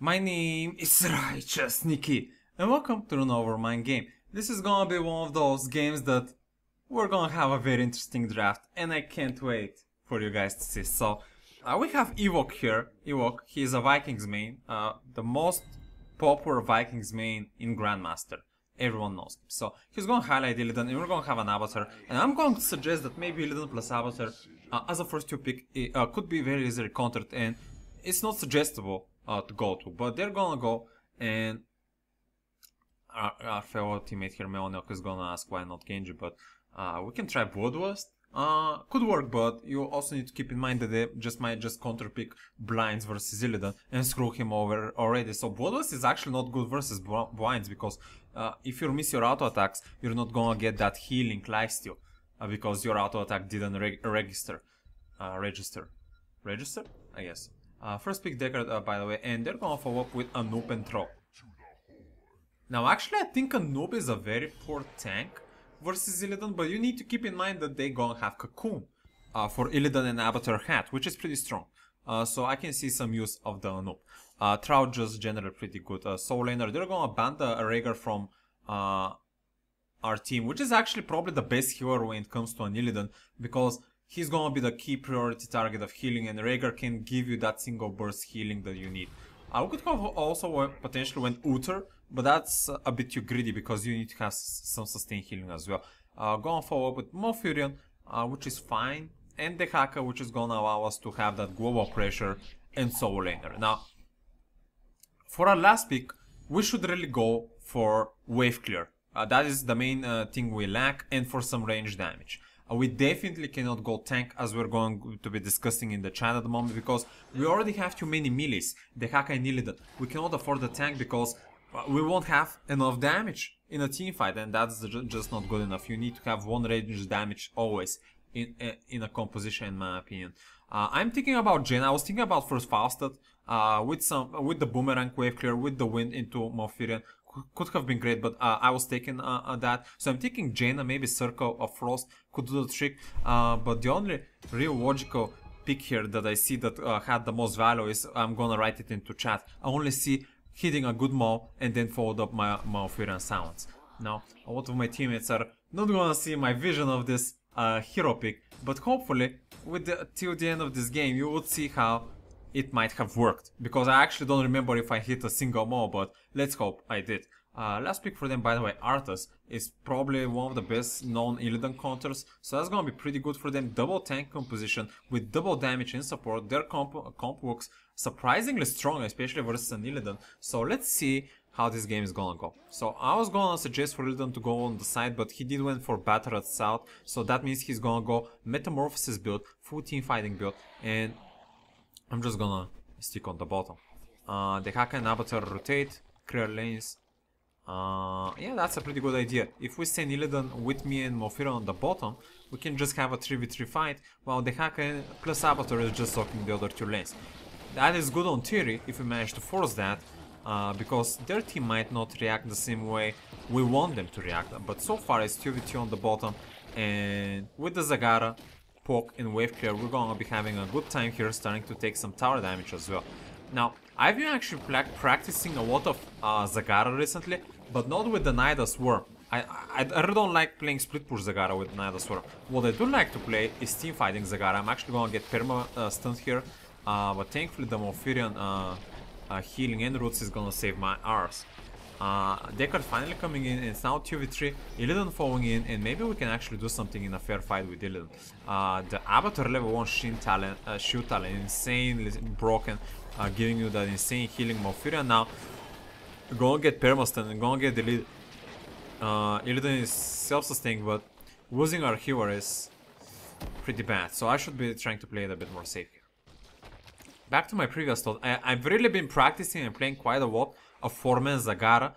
My name is RighteousNicky and welcome to an Overmind game. This is gonna be one of those games that we're gonna have a very interesting draft and I can't wait for you guys to see. So we have Ewok here. Ewok, he is a Vikings main, the most popular Vikings main in Grandmaster. Everyone knows him. So he's gonna highlight Illidan and we're gonna have an avatar, and I'm going to suggest that maybe Illidan plus avatar as a first 2 pick could be very easily countered, and it's not suggestible to go to, but they're gonna go, and our fellow teammate here, Meloniok, is gonna ask why not Genji, but we can try Bloodlust. Could work, but you also need to keep in mind that they might just counter pick blinds versus Illidan and screw him over already. So Bloodlust is actually not good versus blinds, because if you miss your auto attacks, you're not gonna get that healing lifesteal because your auto attack didn't register. Register? I guess. First pick Deckard, by the way, and they're gonna follow up with a noob and throw. Now, actually, I think a noob is a very poor tank versus Illidan, but you need to keep in mind that they gonna have Cocoon for Illidan and Avatar Hat, which is pretty strong. So I can see some use of the noob. Trout just generally pretty good. Soul Laner, they're gonna ban the Rhaegar from our team, which is actually probably the best healer when it comes to an Illidan, because he's gonna be the key priority target of healing, and Rhaegar can give you that single burst healing that you need. We could have also potentially went Uther, but that's a bit too greedy because you need to have some sustained healing as well. Gonna follow up with Malfurion, which is fine, and Dehaka, which is gonna allow us to have that global pressure and Soul Laner. Now, for our last pick, we should really go for wave clear. That is the main thing we lack, and for some range damage. We definitely cannot go tank, as we're going to be discussing in the chat at the moment, because we already have too many melees, Dehaka and Illidan. We cannot afford the tank because we won't have enough damage in a team fight, and that's just not good enough. You need to have one range damage always in a composition, in my opinion. I'm thinking about Jaina. I was thinking about first Faustet with the boomerang wave clear, with the wind into Malfurion. Could have been great, but I was taking that. So I'm thinking Jaina, maybe Circle of Frost could do the trick. But the only real logical pick here that I see that had the most value is, I'm gonna write it into chat, I only see hitting a good Maul and then followed up my Malfurion Silence. Now, a lot of my teammates are not gonna see my vision of this hero pick, but hopefully till the end of this game you would see how it might have worked, because I actually don't remember if I hit a single Maul, but let's hope I did. Last pick for them, by the way, Arthas is probably one of the best known Illidan counters, so that's gonna be pretty good for them. Double tank composition with double damage and support. Their comp looks surprisingly strong, especially versus an Illidan. So let's see how this game is gonna go. So I was gonna suggest for Illidan to go on the side, but he did went for Battle at South, so that means he's gonna go Metamorphosis build, full team fighting build, and I'm just gonna stick on the bottom. Dehaka and Avatar rotate, clear lanes. Yeah, that's a pretty good idea. If we send Illidan with me and Malfurion on the bottom, we can just have a 3v3 fight, while Dehaka plus Avatar is just soaking the other 2 lanes. That is good on theory if we manage to force that, because their team might not react the same way we want them to react. But so far it's 2v2 on the bottom, and with the Zagara, Poke and wave clear, we're gonna be having a good time here, starting to take some tower damage as well. Now, I've been actually practicing a lot of Zagara recently, but not with the Nida Swarm. I really don't like playing split push Zagara with Nida Swarm. What I do like to play is team fighting Zagara. I'm actually gonna get perma stunned here, but thankfully the Malfurion healing and roots is gonna save my arse. Deckard finally coming in, and it's now 2v3, Illidan falling in, and maybe we can actually do something in a fair fight with Illidan. The Avatar level 1 Shin talent, shoot talent, insanely broken, giving you that insane healing. Malfurion now gonna get permastun and gonna get deleted. Illidan is self-sustaining, but losing our healer is pretty bad, so I should be trying to play it a bit more safe here. Back to my previous thought, I've really been practicing and playing quite a lot of 4-man Zagara.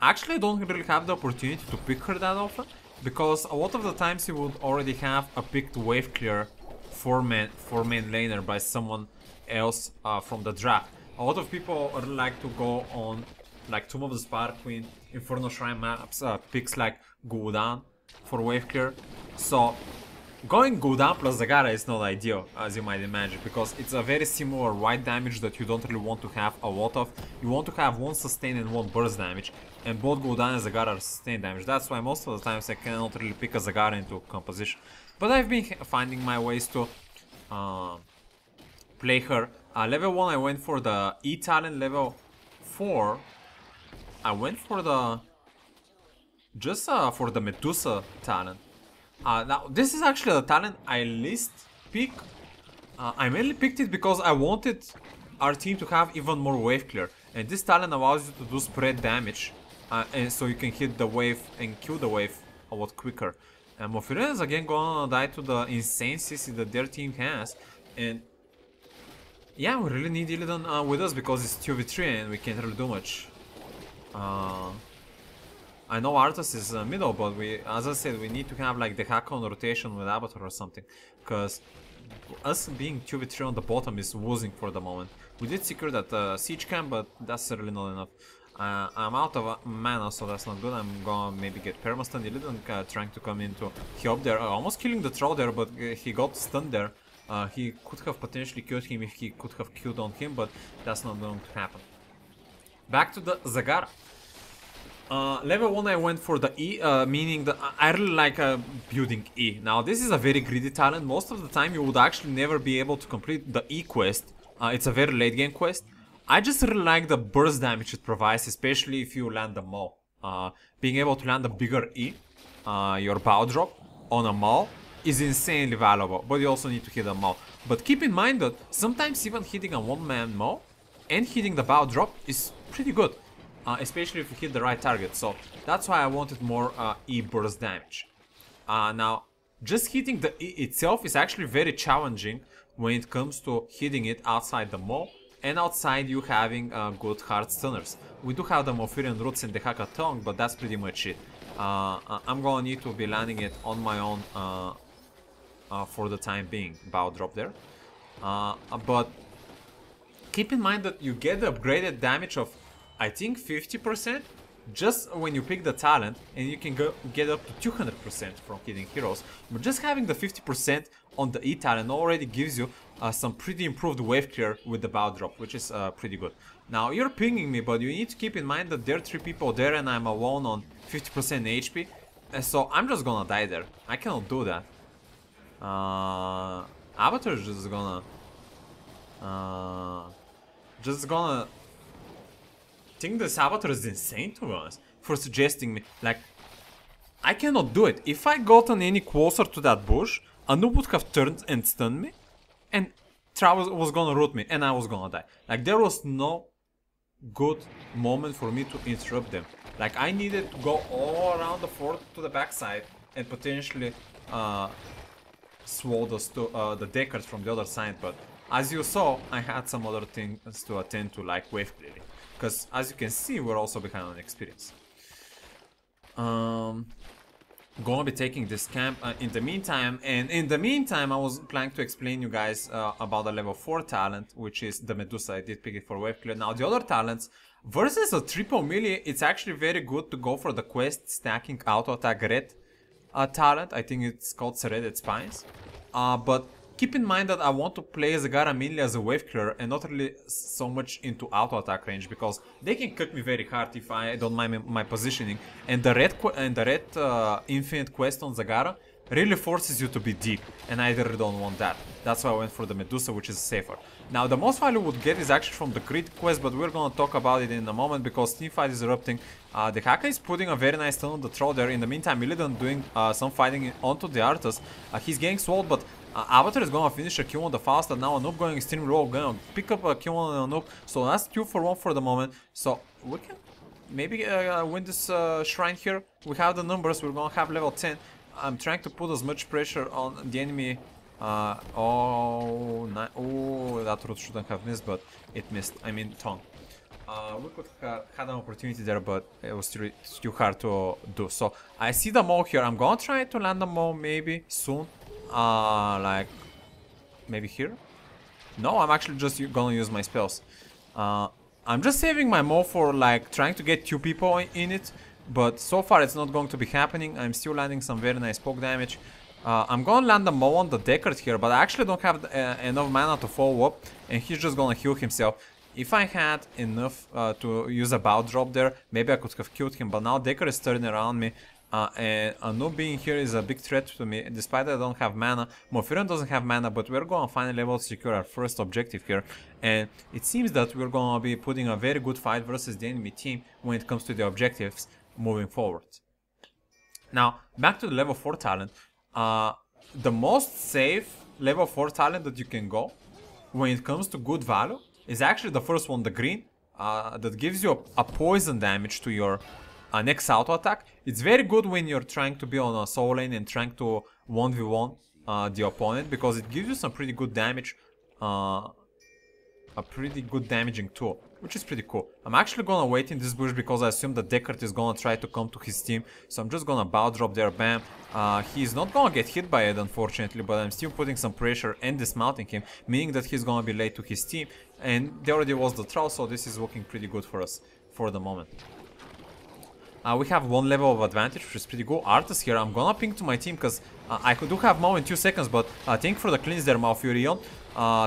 Actually, I don't really have the opportunity to pick her that often, because a lot of the times you would already have a picked wave clear 4-man laner by someone else from the draft. A lot of people like to go on like Tomb of the Spark Queen, Inferno Shrine maps, picks like Gul'dan for wave clear. So Going Goudan plus Zagara is not ideal, as you might imagine, because it's a very similar white damage that you don't really want to have a lot of. You want to have one sustain and one burst damage, and both Goudan and Zagara are sustain damage. That's why most of the times I cannot really pick a Zagara into composition. But I've been finding my ways to play her. Level 1 I went for the E talent, level 4 I went for the... just for the Medusa talent. Now, this is actually the talent I least pick. I mainly picked it because I wanted our team to have even more wave clear. And this talent allows you to do spread damage. And so you can hit the wave and kill the wave a lot quicker. And Mofirena is again gonna die to the insane CC that their team has. And yeah, we really need Illidan with us because it's 2v3 and we can't really do much. I know Arthas is middle, but we, as I said, we need to have like the hack on rotation with Avatar or something, because us being 2v3 on the bottom is losing for the moment. We did secure that siege camp, but that's really not enough. I'm out of mana, so that's not good. I'm gonna maybe get permastun. Illidan trying to come in to help there, almost killing the troll there, but he got stunned there. He could have potentially killed him if he could have killed on him, but that's not going to happen. Back to the Zagara. Level 1 I went for the E, meaning that I really like building E. Now this is a very greedy talent. Most of the time you would actually never be able to complete the E quest. It's a very late game quest. I just really like the burst damage it provides, especially if you land a maul. Being able to land a bigger E, your bow drop, on a maul is insanely valuable, but you also need to hit a maul. But keep in mind that sometimes even hitting a one-man maul and hitting the bow drop is pretty good. Especially if you hit the right target, so that's why I wanted more E burst damage. Now, just hitting the E itself is actually very challenging when it comes to hitting it outside the maul and outside you having good hard stunners. We do have the Mofirian Roots and the Haka Tongue, but that's pretty much it. I'm gonna need to be landing it on my own for the time being. Bow drop there. But keep in mind that you get the upgraded damage of, I think, 50% just when you pick the talent, and you can get up to 200% from hitting heroes. But just having the 50% on the E talent already gives you some pretty improved wave clear with the bow drop, which is pretty good. Now, you're pinging me, but you need to keep in mind that there are 3 people there and I'm alone on 50% HP. So I'm just gonna die there. I cannot do that. Avatar is just gonna... I think this Avatar is insane, to be honest, for suggesting me, like, I cannot do it. If I gotten any closer to that bush, a noob would have turned and stunned me, and Travis was gonna root me, and I was gonna die. Like, there was no good moment for me to interrupt them. Like, I needed to go all around the fort to the backside, and potentially swallow the deckers from the other side, but as you saw, I had some other things to attend to, like wave clearing. Because, as you can see, we're also behind on experience. Gonna be taking this camp in the meantime. And in the meantime, I was planning to explain you guys about the level 4 talent, which is the Medusa. I did pick it for wave clear. Now, the other talents, versus a triple melee, it's actually very good to go for the quest stacking auto attack red talent. I think it's called Serrated Spines. But keep in mind that I want to play Zagara mainly as a wave clearer and not really so much into auto attack range, because they can cut me very hard if I don't mind my positioning. And the red infinite quest on Zagara really forces you to be deep, and I really don't want that. That's why I went for the Medusa, which is safer. Now, the most value would get is actually from the crit quest, but we're gonna talk about it in a moment because teamfight is erupting. The Haka is putting a very nice stun on the troll there. In the meantime, Illidan doing some fighting onto the Arthas. He's getting swallowed, but Avatar is gonna finish a kill on the fast, and now a noob going extremely low, gonna pick up a kill on a noob. So that's 2 for 1 for the moment. So we can maybe win this shrine here. We have the numbers, we're gonna have level 10. I'm trying to put as much pressure on the enemy. Oh, that root shouldn't have missed, but it missed. I mean, tongue. We could have had an opportunity there, but it was too hard to do. So I see the maul here. I'm gonna try to land the maul maybe soon. Like maybe here. No, I'm actually just gonna use my spells. I'm just saving my maul for like trying to get 2 people in it. But so far it's not going to be happening. I'm still landing some very nice poke damage. I'm gonna land a Mo on the Deckard here, but I actually don't have enough mana to follow up, and he's just gonna heal himself. If I had enough to use a bow drop there, maybe I could have killed him, but now Deckard is turning around me, and a noob being here is a big threat to me, despite that I don't have mana. Mofiran doesn't have mana, but we're gonna finally able to secure our first objective here, and it seems that we're gonna be putting a very good fight versus the enemy team when it comes to the objectives moving forward. Now, back to the level 4 talent. The most safe level 4 talent that you can go when it comes to good value is actually the first one, the green, that gives you a poison damage to your next auto attack. It's very good when you're trying to be on a soul lane and trying to 1v1 the opponent, because it gives you some pretty good damage, a pretty good damaging tool, which is pretty cool. I'm actually gonna wait in this bush because I assume that Deckard is gonna try to come to his team, so I'm just gonna bow drop there, bam. He's not gonna get hit by it, unfortunately, but I'm still putting some pressure and dismounting him, meaning that he's gonna be late to his team, and there already was the troll, so this is working pretty good for us for the moment. We have one level of advantage, which is pretty good. Arthas here, I'm gonna ping to my team because I do have Mo in 2 seconds, but thank you for the cleanse there, Malfurion.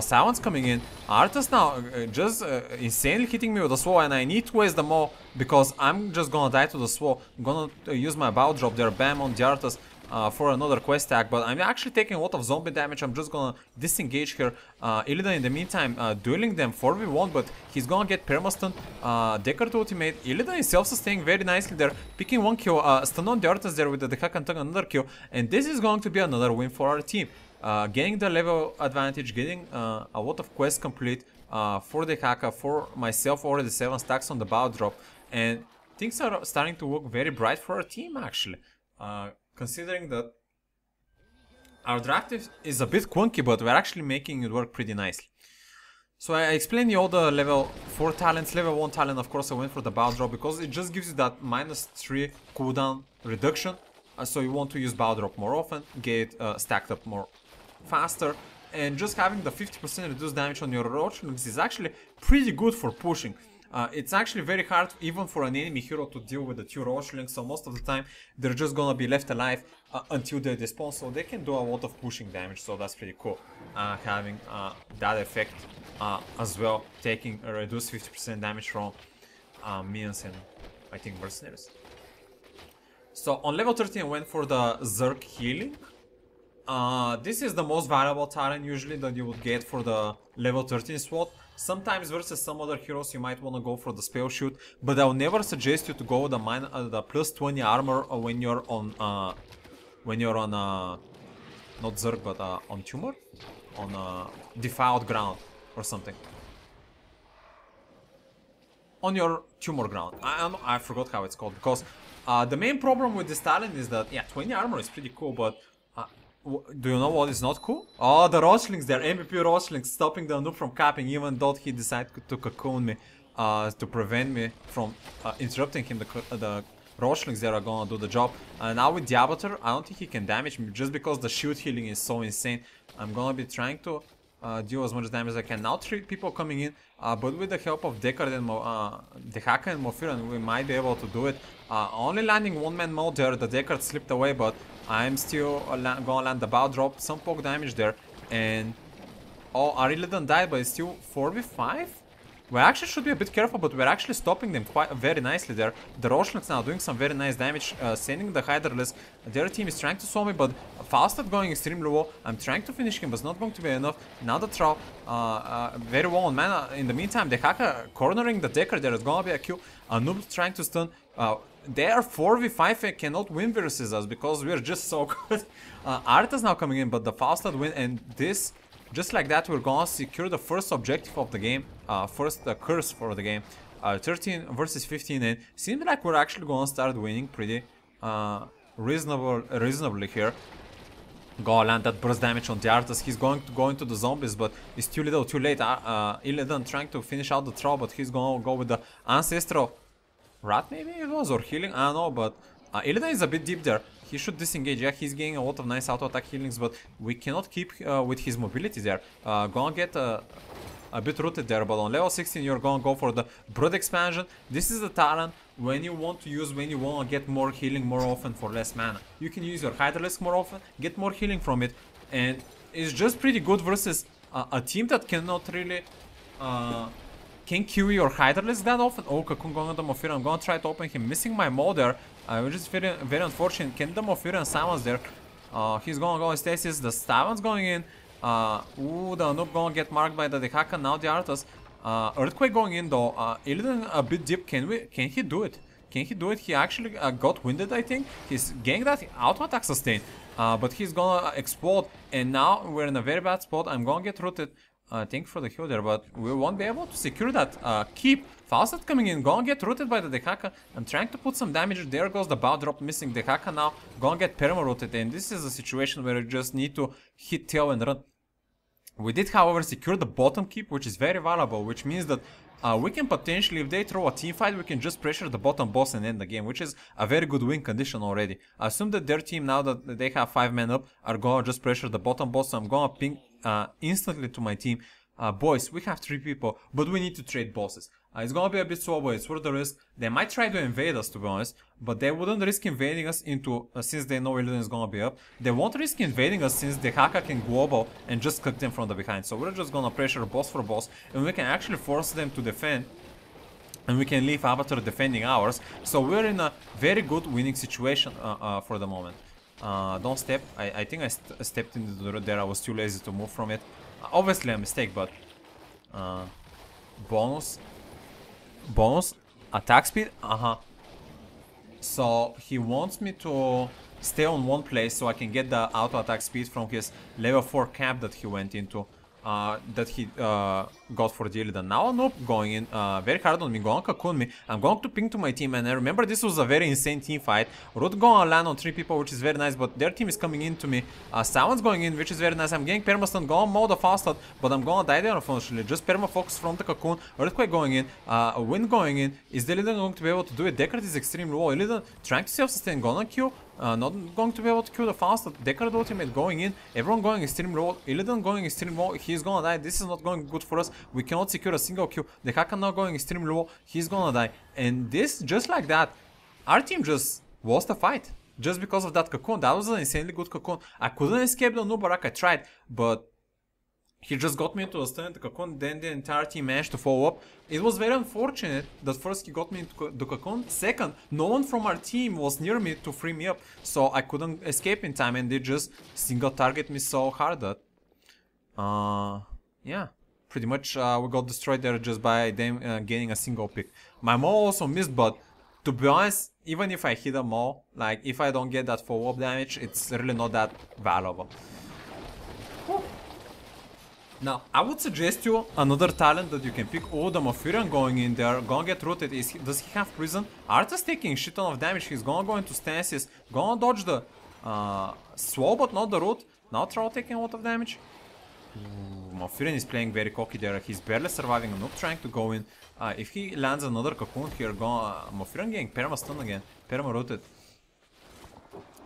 Silence coming in. Arthas now just insanely hitting me with the sword, and I need to waste the Mo because I'm just gonna die to the sword. I'm gonna use my bow drop there, bam, on the Arthas for another quest tag, but I'm actually taking a lot of zombie damage. I'm just gonna disengage here. Illidan in the meantime dueling them 4v1, but he's gonna get permastun. Deckard ultimate. Illidan is self-sustaining very nicely there, picking 1 kill, stun on the Arthas there with the Dehaka and another kill, and this is going to be another win for our team. Getting the level advantage, getting a lot of quests complete for Dehaka, for myself already 7 stacks on the bow drop, and things are starting to look very bright for our team actually. Considering that our draft is a bit clunky, but we're actually making it work pretty nicely. So I explained you all the level 4 talents. Level 1 talent, of course, I went for the bow drop because it just gives you that -3 cooldown reduction. So you want to use bow drop more often, get stacked up more faster, and just having the 50% reduced damage on your Rochlings is actually pretty good for pushing. It's actually very hard even for an enemy hero to deal with the 2 Rochlings, so most of the time they're just gonna be left alive until they despawn, so they can do a lot of pushing damage, so that's pretty cool. Having that effect as well, taking a reduced 50% damage from minions and I think mercenaries. So on level 13 I went for the Zerg healing. This is the most valuable talent usually that you would get for the level 13 slot. Sometimes versus some other heroes you might want to go for the spell shoot, but I would never suggest you to go with the plus 20 armor when you're on not Zerg but on Tumor, on defiled ground or something. On your Tumor ground. I forgot how it's called, because the main problem with this talent is that, yeah, 20 armor is pretty cool, but do you know what is not cool? Oh, the Rochlings there, MVP Rochlings, stopping the noob from capping, even though he decided to cocoon me to prevent me from interrupting him. The Rochlings there are gonna do the job. Now with the Avatar, I don't think he can damage me just because the shield healing is so insane. I'm gonna be trying to deal as much damage as I can. Now 3 people coming in, but with the help of Deckard and Dehaka and Mofiran, we might be able to do it. Only landing 1-man mode there, the Deckard slipped away, but I'm still gonna land the bow drop, some poke damage there, and oh, I really didn't die, but it's still 4v5? We actually should be a bit careful, but we're actually stopping them quite very nicely there. The Rochlings now doing some very nice damage, sending the Hyderless. Their team is trying to slow me, but Falstad going extremely low. I'm trying to finish him, but it's not going to be enough. Now the Troll, very low on mana. In the meantime, the Haka cornering the Deckard, there is gonna be a kill. Noob trying to stun. They are 4v5 and cannot win versus us because we're just so good. Arthas now coming in, but the Falstad win, and this, just like that, we're gonna secure the first objective of the game, first curse for the game. 13 versus 15, and seems like we're actually gonna start winning pretty reasonably here. Go land that burst damage on the Arthas. He's going to go into the zombies, but it's too little, too late. Illidan trying to finish out the troll, but he's gonna go with the ancestral rat, maybe it was, or healing, I don't know, but Illidan is a bit deep there. He should disengage. Yeah, he's getting a lot of nice auto attack healings, but we cannot keep with his mobility there. Gonna get a bit rooted there, but on level 16 you're gonna go for the Brood expansion. This is the talent when you want to use, when you want to get more healing more often for less mana. You can use your Hydralisk more often, get more healing from it, and it's just pretty good versus a team that cannot really can kill your Hydralisk that often. Oh, Cocoon going on the Mofira. I'm gonna try to open him, missing my Maw there, which is very, very unfortunate. Can the Mofira and Silence there? He's gonna go in stasis. The Silence going in. Ooh, the noob gonna get marked by the Dehaka. Now the Arthas. Earthquake going in though. Illidan a bit deep. Can he do it? Can he do it? He actually got winded, I think. He's getting that auto attack sustain. But he's gonna explode. And now we're in a very bad spot. I'm gonna get rooted. Thank you for the heal there, but we won't be able to secure that keep. Falstad coming in, gonna get rooted by the Dehaka. I'm trying to put some damage. There goes the bow drop, missing Dehaka now. Gonna get perma rooted, and this is a situation where you just need to hit tail and run. We did, however, secure the bottom keep, which is very valuable, which means that we can potentially, if they throw a team fight, we can just pressure the bottom boss and end the game, which is a very good win condition already. I assume that their team, now that they have 5 men up, are gonna just pressure the bottom boss, so I'm gonna ping instantly to my team. Boys, we have 3 people, but we need to trade bosses. It's gonna be a bit slow, but it's worth the risk. They might try to invade us, to be honest, but they wouldn't risk invading us into, since they know Illidan is gonna be up. They won't risk invading us since the Haka can global and just cook them from the behind. So we're just gonna pressure boss for boss, and we can actually force them to defend, and we can leave Avatar defending ours. So we're in a very good winning situation for the moment. Don't step. I think I stepped into the road there. I was too lazy to move from it. Obviously a mistake, but bonus attack speed. So he wants me to stay on one place so I can get the auto attack speed from his level 4 camp that he went into, that he got for the Illidan. Now Noob going in very hard on me, going to cocoon me. I'm going to ping to my team, and I remember this was a very insane team fight. Root gonna land on 3 people, which is very nice, but their team is coming into me. Someone's going in, which is very nice. I'm getting permastun, gonna mow the Falstad, but I'm gonna die there unfortunately. Just perma focus from the cocoon. Earthquake going in, wind going in. Is the Illidan going to be able to do it? Deckard is extremely low. Illidan trying to self-sustain, gonna kill. Not going to be able to kill the Falstad. Deckard ultimate going in. Everyone going extreme low. Illidan going extreme low. He's gonna die. This is not going good for us. We cannot secure a single kill. The Haka now going extreme low. He's gonna die. And this, just like that, our team just lost the fight. Just because of that cocoon. That was an insanely good cocoon. I couldn't escape the Nubarak. I tried. But he just got me into a stun in the cocoon, then the entire team managed to follow up. It was very unfortunate that first he got me into the cocoon. Second, no one from our team was near me to free me up, so I couldn't escape in time, and they just single target me so hard that... yeah, pretty much we got destroyed there just by them getting a single pick. My Maw also missed, but to be honest, even if I hit a Maw, like if I don't get that follow-up damage, it's really not that valuable. Whew. Now, I would suggest you another talent that you can pick. Oh, the Mofirian going in there, gonna get rooted. Does he have prison? Arthas taking shit ton of damage. He's gonna go into stances, gonna dodge the slow, but not the root. Now Troll taking a lot of damage. Mofirian is playing very cocky there. He's barely surviving. Noob trying to go in. If he lands another cocoon here, Mofirian getting perma stun again, perma rooted.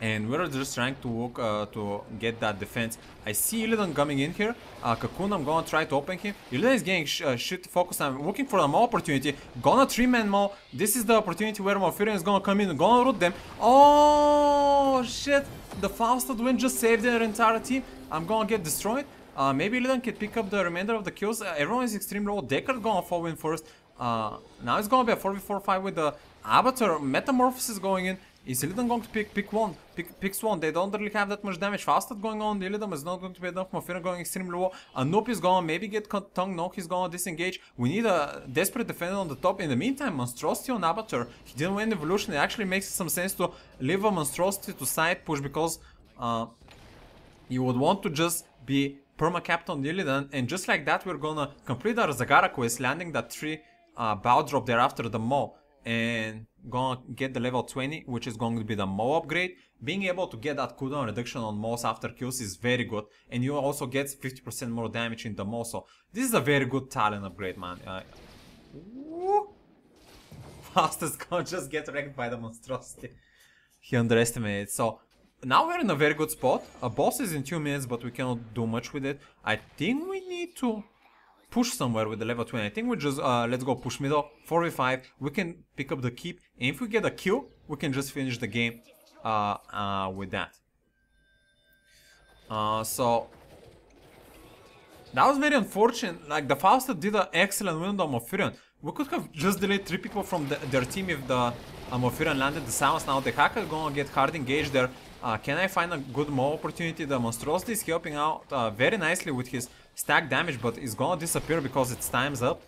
And we're just trying to work to get that defense. I see Illidan coming in here. Cocoon, I'm gonna try to open him. Illidan is getting shit focused. I'm looking for a Maw opportunity. Gonna 3-man Maw. This is the opportunity where Mofirian is gonna come in and gonna root them. Oh shit! The Falstad wind just saved their entire team. I'm gonna get destroyed. Maybe Illidan can pick up the remainder of the kills. Everyone is extremely low. Deckard gonna fall in first. Now it's gonna be a 4v4 fight with the Avatar. Metamorphosis going in. Is Illidan going to pick one? Picks one. They don't really have that much damage. Falstad going on. Illidan is not going to be enough. Mofirian going extremely low. Noob is gonna maybe get tongue. No, he's gonna disengage. We need a desperate defender on the top. In the meantime, Monstrosity on Avatar. He didn't win Evolution. It actually makes some sense to leave a Monstrosity to side push, because you would want to just be perma-capped on Illidan, and just like that we're gonna complete our Zagara quest, landing that 3 bow drop there after the Maw, and gonna get the level 20, which is going to be the Maw upgrade. Being able to get that cooldown reduction on Maws after kills is very good, and you also get 50% more damage in the Maw, so this is a very good talent upgrade, man. Fastest gonna just get wrecked by the Monstrosity. He underestimated. So now we're in a very good spot. A boss is in 2 minutes, but we cannot do much with it. I think we need to push somewhere with the level 20. I think we just let's go push middle 4v5. We can pick up the keep, and if we get a kill, we can just finish the game with that. So that was very unfortunate. Like, the Faustus did an excellent win on Amorphirion. We could have just delayed 3 people from their team if the Amorphirion landed the silence. Now the Haka is gonna get hard engaged there. Can I find a good Maul opportunity? The Monstrosity is helping out very nicely with his stack damage, but it's gonna disappear because its time's up.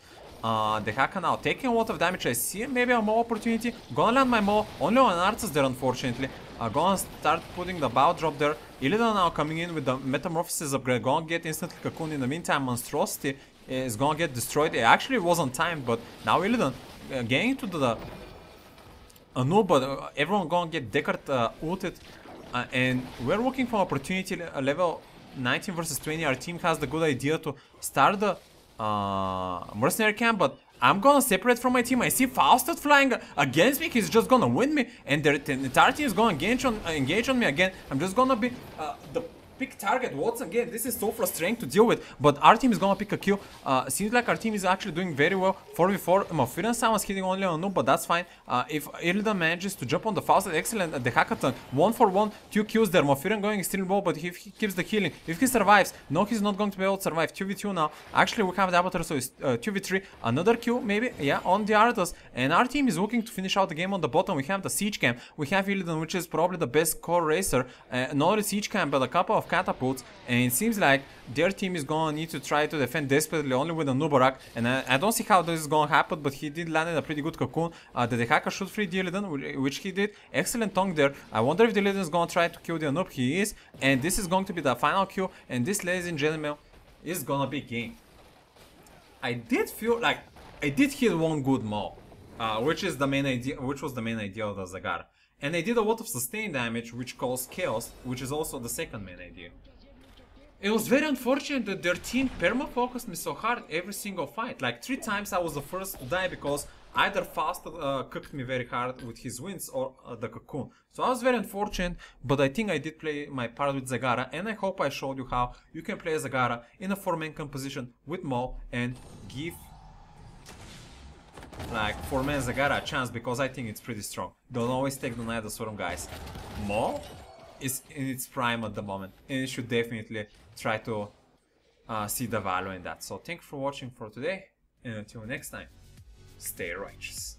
The Haka now taking a lot of damage. I see maybe a Maul opportunity. Gonna land my Maul. Only on Arthas there, unfortunately. Gonna start putting the bow drop there. Illidan now coming in with the Metamorphosis upgrade. Gonna get instantly Cocoon. In the meantime, Monstrosity is gonna get destroyed. It actually wasn't timed, but now Illidan getting into the no, but everyone gonna get Deckard ulted. And we're looking for opportunity level 19 versus 20. Our team has the good idea to start the mercenary camp, but I'm gonna separate from my team. I see Faustus flying against me. He's just gonna win me, and the entire team is gonna engage on me again. I'm just gonna be the pick target once again. This is so frustrating to deal with, but our team is gonna pick a kill. Seems like our team is actually doing very well. 4v4. Amorphirion someone's hitting only on noob, but that's fine. If Illidan manages to jump on the Faustus, excellent. The Hackathon 1-for-1, 2 kills there. Amorphirion going extremely well, but if he keeps the healing, if he survives, no, he's not going to be able to survive. 2v2 now. Actually, we have the Avatar, so it's 2v3. Another kill, maybe, yeah, on the Arthas. And our team is looking to finish out the game on the bottom. We have the Siege Camp. We have Illidan, which is probably the best core racer. Not only Siege Camp, but a couple of catapults, and it seems like their team is gonna need to try to defend desperately only with a Nubarak, and I don't see how this is gonna happen, but he did land in a pretty good cocoon. The Dehaka should free the Illidan, which he did. Excellent tongue there. I wonder if the Illidan is gonna try to kill the noob. He is, and this is going to be the final kill, and this, ladies and gentlemen, is gonna be game. I did feel like I did hit one good Maul, which was the main idea of the Zagara. And I did a lot of sustained damage, which caused chaos, which is also the second main idea. It was very unfortunate that their team perma-focused me so hard every single fight. Like 3 times I was the first to die because either Faustus cooked me very hard with his wins or the cocoon. So I was very unfortunate, but I think I did play my part with Zagara, and I hope I showed you how you can play Zagara in a 4-man composition with Maul and give like 4-man Zagara a chance, because I think it's pretty strong. Don't always take the Night of Swarm, guys. Maul is in its prime at the moment, and you should definitely try to see the value in that. So thank you for watching for today, and until next time, stay righteous.